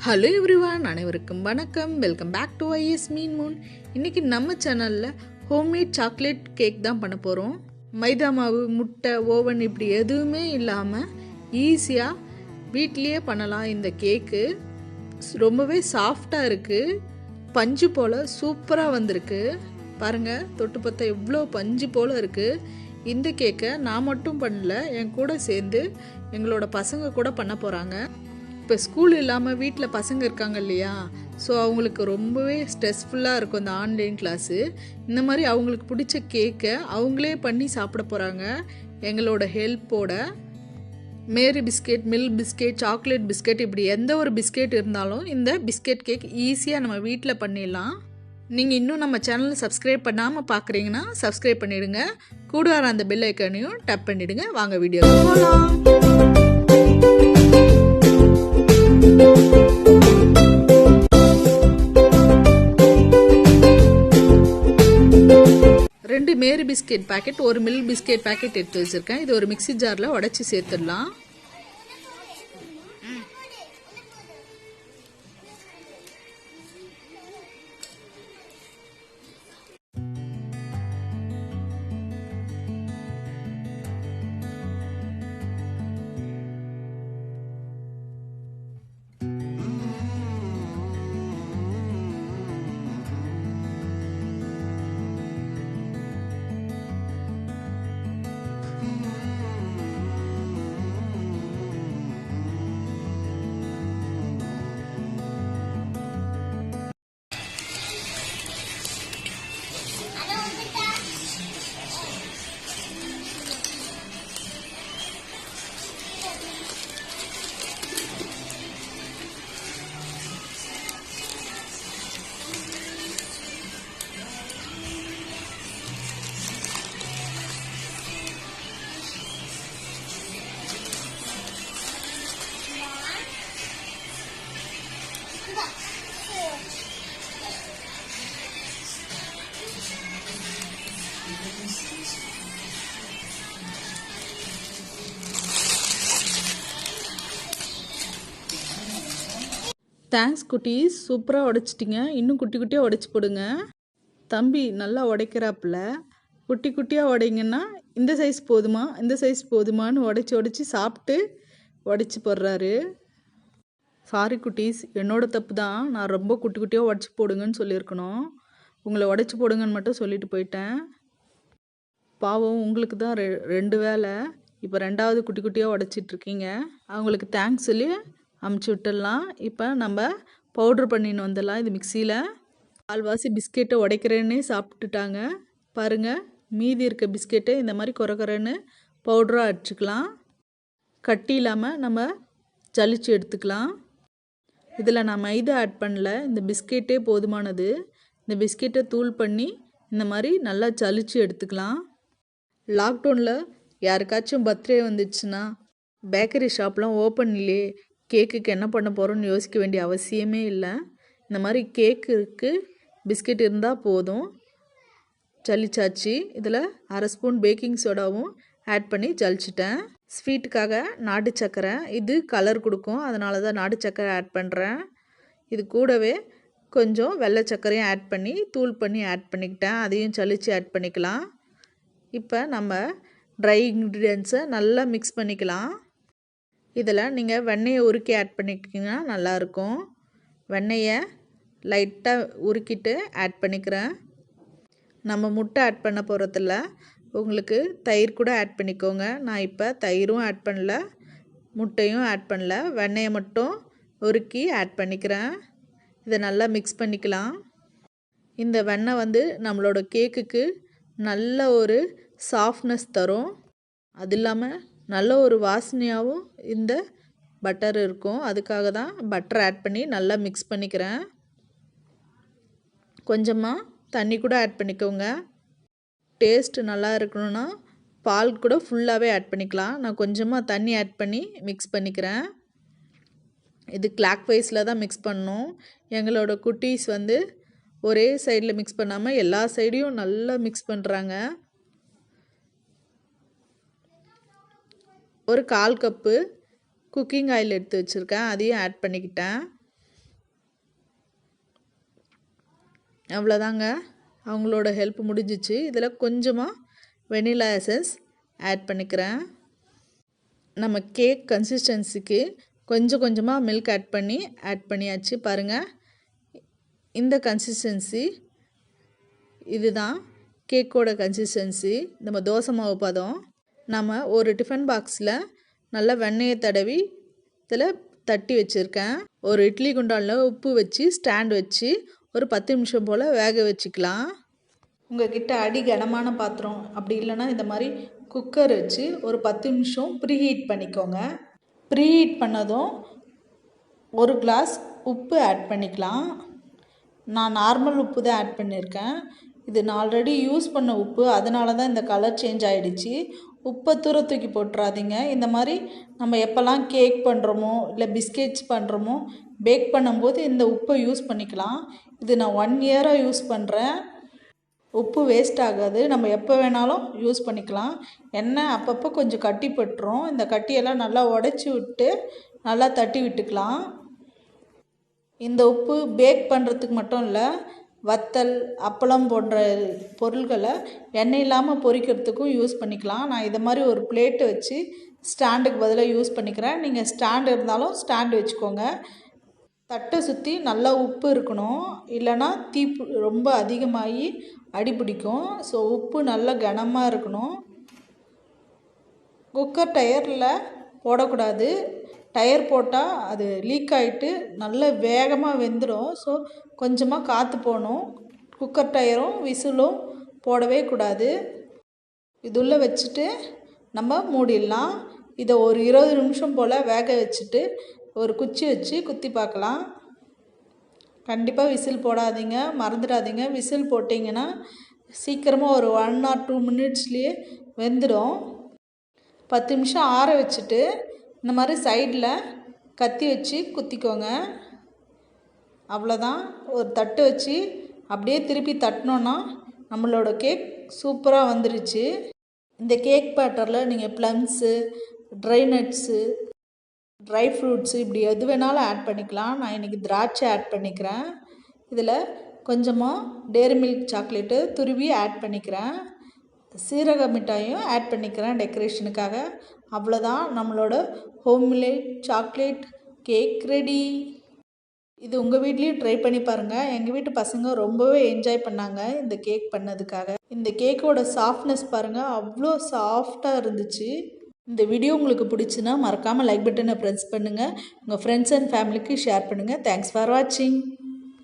Hello everyone, அனைவருக்கும் வணக்கம். Welcome back to ஐஎஸ் மீன் மூன். இன்றைக்கி நம்ம சேனலில் ஹோம்மேட் சாக்லேட் கேக் தான் பண்ண போகிறோம். மைதா மாவு, முட்டை, ஓவன் இப்படி எதுவுமே இல்லாமல் ஈஸியாக வீட்லேயே பண்ணலாம். இந்த கேக்கு ரொம்பவே சாஃப்டாக இருக்குது, பஞ்சு போல் சூப்பராக வந்திருக்கு. பாருங்கள், தொட்டு பார்த்தா எவ்வளோ பஞ்சு போல் இருக்குது. இந்த கேக்கை நான் மட்டும் பண்ணல, என் கூட சேர்ந்து எங்களோட பசங்க கூட பண்ண போகிறாங்க. இப்போ ஸ்கூல் இல்லாமல் வீட்டில் பசங்க இருக்காங்க இல்லையா, ஸோ அவங்களுக்கு ரொம்பவே ஸ்ட்ரெஸ்ஃபுல்லாக இருக்கும் இந்த ஆன்லைன் கிளாஸு. இந்த மாதிரி அவங்களுக்கு பிடிச்ச கேக்கை அவங்களே பண்ணி சாப்பிட போகிறாங்க எங்களோட ஹெல்ப்போட. Marie biscuit, milk biscuit, chocolate biscuit, இப்படி எந்த ஒரு பிஸ்கெட் இருந்தாலும் இந்த பிஸ்கெட் கேக் ஈஸியாக நம்ம வீட்டில் பண்ணிடலாம். நீங்கள் இன்னும் நம்ம சேனலை சப்ஸ்கிரைப் பண்ணாமல் பார்க்குறீங்கன்னா சப்ஸ்கிரைப் பண்ணிவிடுங்க. கூட வர அந்த பெல் ஐக்கானையும் டப் பண்ணிவிடுங்க. வாங்க வீடியோ போகலாம். ரெண்டு மேரி பிஸ்கெட் பேக்கெட், ஒரு மில்க் பிஸ்கெட் பேக்கெட் எடுத்து வச்சிருக்கேன். இது ஒரு மிக்ஸி ஜாரில் உடச்சி சேர்த்துடலாம். தேங்க்ஸ் குட்டீஸ், சூப்பராக உடைச்சிட்டிங்க. இன்னும் குட்டி குட்டியாக உடைச்சி போடுங்க. தம்பி நல்லா உடைக்கிறாப்புல. குட்டி குட்டியாக உடைங்கன்னா இந்த சைஸ் போதுமா, இந்த சைஸ் போதுமான்னு உடைச்சி சாப்பிட்டு உடைச்சி போடுறாரு. சாரி குட்டீஸ், என்னோட தப்பு தான். நான் ரொம்ப குட்டி குட்டியாக உடச்சி போடுங்கன்னு சொல்லியிருக்கணும். உங்களை உடச்சி போடுங்கன்னு மட்டும் சொல்லிட்டு போயிட்டேன். பாவம், உங்களுக்கு தான் ரெண்டு வேலை. இப்போ ரெண்டாவது குட்டி குட்டியாக உடச்சிட்ருக்கீங்க. அவங்களுக்கு தேங்க்ஸ் சொல்லி அமுச்சு விட்டுடலாம். இப்போ நம்ம பவுட்ரு பண்ணின்னு வந்துடலாம். இது மிக்சியில் கால்வாசி பிஸ்கெட்டை உடைக்கிறேன்னே சாப்பிட்டுட்டாங்க. பாருங்கள், மீதி இருக்க பிஸ்கெட்டை இந்த மாதிரி குறைன்னு பவுட்ராக அடிச்சுக்கலாம். கட்டி இல்லாமல் நம்ம ஜலிச்சு எடுத்துக்கலாம். இதில் நான் மைதா ஆட் பண்ணல, இந்த பிஸ்கெட்டே போதுமானது. இந்த பிஸ்கெட்டை தூள் பண்ணி இந்த மாதிரி நல்லா ஜலிச்சு எடுத்துக்கலாம். லாக்டவுனில் யாருக்காச்சும் பர்த்டே வந்துச்சுன்னா பேக்கரி ஷாப்லாம் ஓப்பன் இல்லையே, கேக்குக்கு என்ன பண்ண போகிறோன்னு யோசிக்க வேண்டிய அவசியமே இல்லை. இந்த மாதிரி கேக்குக்கு பிஸ்கெட் இருந்தால் போதும். ஜலிச்சாச்சு. இதில் அரை ஸ்பூன் பேக்கிங் சோடாவும் ஆட் பண்ணி ஜலிச்சிட்டேன். ஸ்வீட்டுக்காக நாட்டு சக்கரை, இது கலர் கொடுக்கும், அதனால தான் நாட்டு சக்கரை ஆட் பண்ணுறேன். இது கூடவே கொஞ்சம் வெள்ளை சர்க்கரையும் ஆட் பண்ணி தூள் பண்ணி ஆட் பண்ணிக்கிட்டேன். அதையும் ஜலிச்சு ஆட் பண்ணிக்கலாம். இப்போ நம்ம ட்ரை இன்க்ரீடியன்ட்ஸை நல்லா மிக்ஸ் பண்ணிக்கலாம். இதில் நீங்கள் வெண்ணெயை உருக்கி ஆட் பண்ணிக்கிட்டிங்கன்னா நல்லாயிருக்கும். வெண்ணெயை லைட்டாக உருக்கிட்டு ஆட் பண்ணிக்கிறேன். நம்ம முட்டை ஆட் பண்ண போகிறதில்ல, உங்களுக்கு தயிர் கூட ஆட் பண்ணிக்கோங்க. நான் இப்போ தயிரும் ஆட் பண்ணல, முட்டையும் ஆட் பண்ணல, வெண்ணெயை மட்டும் உருக்கி ஆட் பண்ணிக்கிறேன். இதை நல்லா மிக்ஸ் பண்ணிக்கலாம். இந்த வெண்ணெய் நம்மளோட கேக்குக்கு நல்ல ஒரு சாஃப்ட்னஸ் தரும். அது இல்லாமல் நல்ல ஒரு வாசனையாகவும் இந்த பட்டர் இருக்கும். அதுக்காக தான் பட்டர் ஆட் பண்ணி நல்லா மிக்ஸ் பண்ணிக்கிறேன். கொஞ்சமாக தண்ணி கூட ஆட் பண்ணிக்கோங்க. டேஸ்ட் நல்லா இருக்கணும்னா பால் கூட ஃபுல்லாகவே ஆட் பண்ணிக்கலாம். நான் கொஞ்சமாக தண்ணி ஆட் பண்ணி மிக்ஸ் பண்ணிக்கிறேன். இது கிளாக் வைஸில் தான் மிக்ஸ் பண்ணணும். எங்களோட குட்டீஸ் ஒரே சைடில் மிக்ஸ் பண்ணாமல் எல்லா சைடையும் நல்லா மிக்ஸ் பண்ணுறாங்க. ஒரு 1/4 கப்பு குக்கிங் ஆயில் எடுத்து வச்சுருக்கேன், அதையும் ஆட் பண்ணிக்கிட்டேன். அவ்வளோதாங்க, அவங்களோட ஹெல்ப் முடிஞ்சிச்சு. இதில் கொஞ்சமாக வெனிலா எசன்ஸ் ஆட் பண்ணிக்கிறேன். நம்ம கேக் கன்சிஸ்டன்சிக்கு கொஞ்சம் கொஞ்சமாக மில்க் ஆட் பண்ணியாச்சு. பாருங்கள், இந்த கன்சிஸ்டன்சி இதுதான் கேக்கோட கன்சிஸ்டன்சி. நம்ம தோசை மாவு பதம். நம்ம ஒரு டிஃபன் பாக்ஸில் நல்லா வெண்ணெயை தடவி இதில் தட்டி வச்சுருக்கேன். ஒரு இட்லி குண்டானில் உப்பு வச்சு ஸ்டாண்ட் வச்சு ஒரு 10 நிமிஷம் போல் வேக வச்சுக்கலாம். உங்கள் கிட்ட அடி கனமான பாத்திரம் அப்படி இல்லைன்னா இந்த மாதிரி குக்கர் வச்சு ஒரு 10 நிமிஷம் ப்ரீஹீட் பண்ணிக்கோங்க. ப்ரீஹீட் பண்ணதும் ஒரு கிளாஸ் உப்பு ஆட் பண்ணிக்கலாம். நான் நார்மல் உப்பு தான் ஆட் பண்ணியிருக்கேன். இது நான் ஆல்ரெடி யூஸ் பண்ண உப்பு, அதனால தான் இந்த கலர் சேஞ்ச் ஆகிடுச்சு. உப்பை தூக்கி போட்டுறாதீங்க. இந்த மாதிரி நம்ம எப்போல்லாம் கேக் பண்ணுறோமோ இல்லை பிஸ்கெட்ஸ் பண்ணுறோமோ பேக் பண்ணும்போது இந்த உப்பை யூஸ் பண்ணிக்கலாம். இது நான் 1 இயராக யூஸ் பண்ணுறேன். உப்பு வேஸ்ட் ஆகாது, நம்ம எப்போ வேணாலும் யூஸ் பண்ணிக்கலாம். எண்ணெய் அப்பப்போ கொஞ்சம் கட்டி பட்டுரும். இந்த கட்டியெல்லாம் நல்லா உடச்சி விட்டு நல்லா தட்டி விட்டுக்கலாம். இந்த உப்பு பேக் பண்ணுறதுக்கு மட்டும் இல்லை, வத்தல் அப்பளம் போன்ற பொருள்களை எண்ணெய் இல்லாமல் பொரிக்கிறதுக்கும் யூஸ் பண்ணிக்கலாம். நான் இதை மாதிரி ஒரு பிளேட்டு வச்சு ஸ்டாண்டுக்கு பதிலாக யூஸ் பண்ணிக்கிறேன். நீங்கள் ஸ்டாண்டு இருந்தாலும் ஸ்டாண்டு வச்சுக்கோங்க. தட்டை சுற்றி நல்லா உப்பு இருக்கணும், இல்லைன்னா தீப்பு ரொம்ப அதிகமாகி அடி பிடிக்கும். ஸோ உப்பு நல்லா கனமாக இருக்கணும். குக்கர் டயரில் போடக்கூடாது. டயர் போட்டால் அது லீக் ஆகிட்டு நல்ல வேகமாக வெந்துடும். ஸோ கொஞ்சமாக காற்று போகணும். குக்கர் டயரும் விசிலும் போடவே கூடாது. இதுள்ளே வச்சுட்டு நம்ம மூடிடலாம். இதை ஒரு 20 நிமிஷம் போல் வேக வச்சுட்டு ஒரு குச்சி வச்சு குத்தி பார்க்கலாம். கண்டிப்பாக விசில் போடாதீங்க, மறந்துடாதீங்க. விசில் போட்டிங்கன்னா சீக்கிரமாக ஒரு 1 or 2 மினிட்ஸ்லேயே வெந்துடும். 10 நிமிஷம் ஆற வச்சுட்டு இந்த மாதிரி சைடில் கத்தி வச்சு குத்திக்கோங்க. அவ்வளோதான். ஒரு தட்டு வச்சு அப்படியே திருப்பி தட்டினோன்னா நம்மளோட கேக் சூப்பராக வந்துருச்சு. இந்த கேக் பேட்டரில் நீங்கள் plums, try nuts, dry fruits இப்படி எது வேணாலும் ஆட் பண்ணிக்கலாம். நான் இன்றைக்கி திராட்சை ஆட் பண்ணிக்கிறேன். இதில் கொஞ்சமாக டேரி மில்க் சாக்லேட்டு துருவி ஆட் பண்ணிக்கிறேன். சீரக மிட்டாயும் ஆட் பண்ணிக்கிறேன் டெக்கரேஷனுக்காக. அவ்வளோதான், நம்மளோட ஹோம்மேட் சாக்லேட் கேக் ரெடி. இது உங்கள் வீட்லேயும் ட்ரை பண்ணி பாருங்கள். எங்கள் வீட்டு பசங்க ரொம்பவே என்ஜாய் பண்ணாங்க இந்த கேக் பண்ணதுக்காக. இந்த கேக்கோட சாஃப்ட்னஸ் பாருங்கள், அவ்வளோ சாஃப்டாக இருந்துச்சு. இந்த வீடியோ உங்களுக்கு பிடிச்சுன்னா மறக்காமல் லைக் பட்டனை ப்ரெஸ் பண்ணுங்கள். உங்கள் ஃப்ரெண்ட்ஸ் அண்ட் ஃபேமிலிக்கு ஷேர் பண்ணுங்கள். தேங்க்ஸ் ஃபார் வாட்சிங்.